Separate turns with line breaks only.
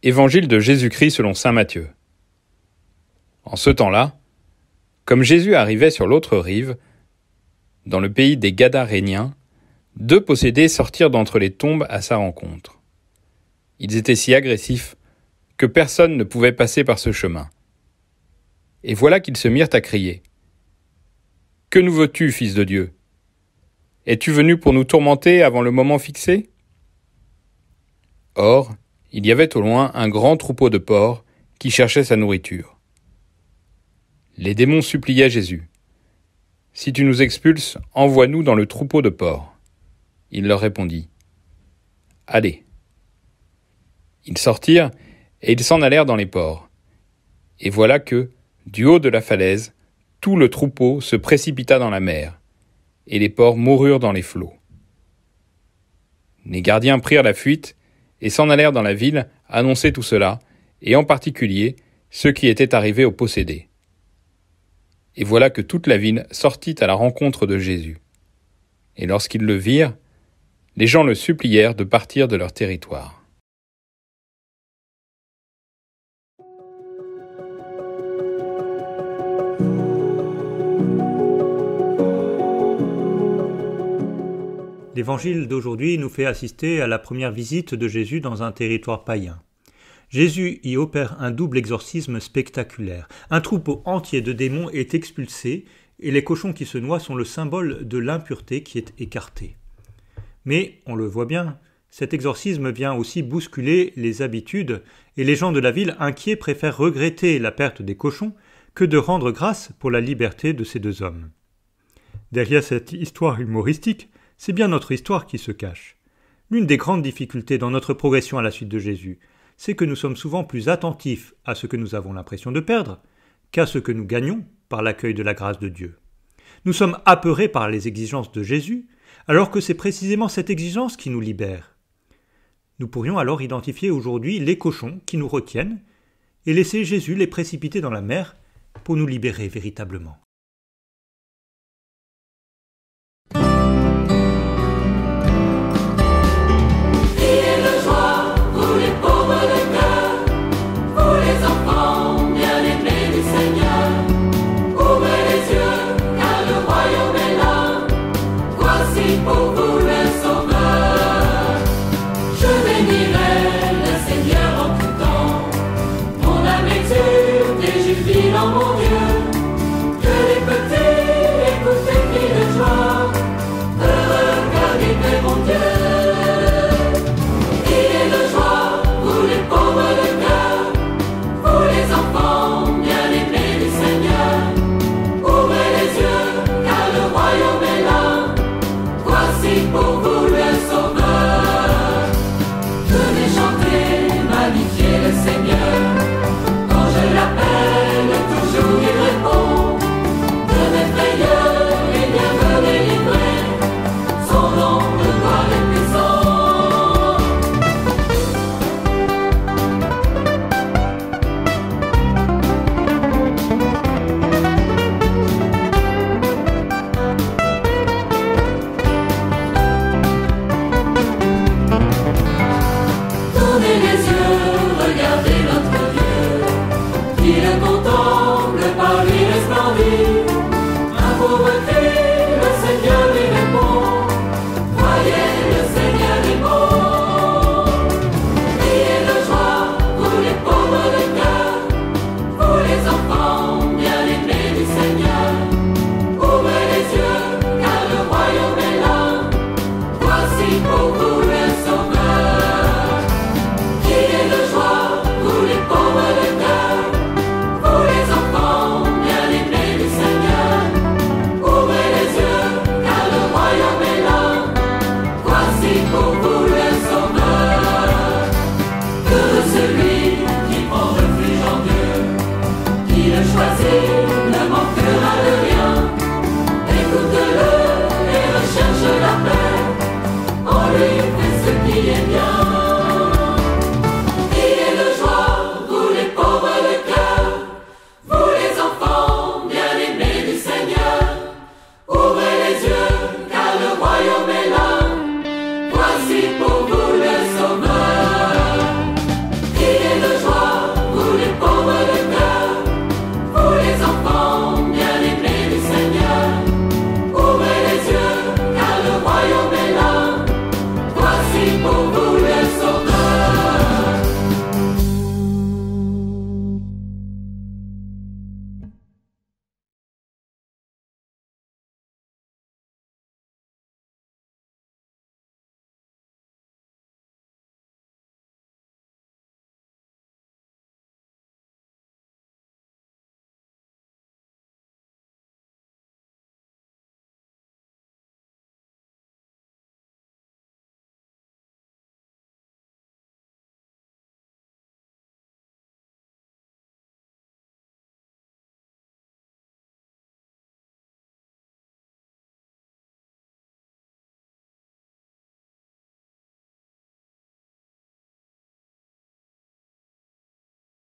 Évangile de Jésus-Christ selon saint Matthieu. En ce temps-là, comme Jésus arrivait sur l'autre rive, dans le pays des Gadaréniens, 2 possédés sortirent d'entre les tombes à sa rencontre. Ils étaient si agressifs que personne ne pouvait passer par ce chemin. Et voilà qu'ils se mirent à crier. « Que nous veux-tu, Fils de Dieu ? Es-tu venu pour nous tourmenter avant le moment fixé ?» Or, il y avait au loin un grand troupeau de porcs qui cherchait sa nourriture. Les démons suppliaient Jésus. « Si tu nous expulses, envoie-nous dans le troupeau de porcs. » Il leur répondit. « Allez. » Ils sortirent et ils s'en allèrent dans les porcs. Et voilà que, du haut de la falaise, tout le troupeau se précipita dans la mer, et les porcs moururent dans les flots. Les gardiens prirent la fuite et s'en allèrent dans la ville annoncer tout cela, et en particulier ceux qui étaient arrivés au possédé. Et voilà que toute la ville sortit à la rencontre de Jésus. Et lorsqu'ils le virent, les gens le supplièrent de partir de leur territoire.
L'évangile d'aujourd'hui nous fait assister à la première visite de Jésus dans un territoire païen. Jésus y opère un double exorcisme spectaculaire. Un troupeau entier de démons est expulsé et les cochons qui se noient sont le symbole de l'impureté qui est écartée. Mais, on le voit bien, cet exorcisme vient aussi bousculer les habitudes et les gens de la ville inquiets préfèrent regretter la perte des cochons que de rendre grâce pour la liberté de ces 2 hommes. Derrière cette histoire humoristique, c'est bien notre histoire qui se cache. L'une des grandes difficultés dans notre progression à la suite de Jésus, c'est que nous sommes souvent plus attentifs à ce que nous avons l'impression de perdre qu'à ce que nous gagnons par l'accueil de la grâce de Dieu. Nous sommes apeurés par les exigences de Jésus, alors que c'est précisément cette exigence qui nous libère. Nous pourrions alors identifier aujourd'hui les cochons qui nous retiennent et laisser Jésus les précipiter dans la mer pour nous libérer véritablement.
Regardez notre Dieu, qui le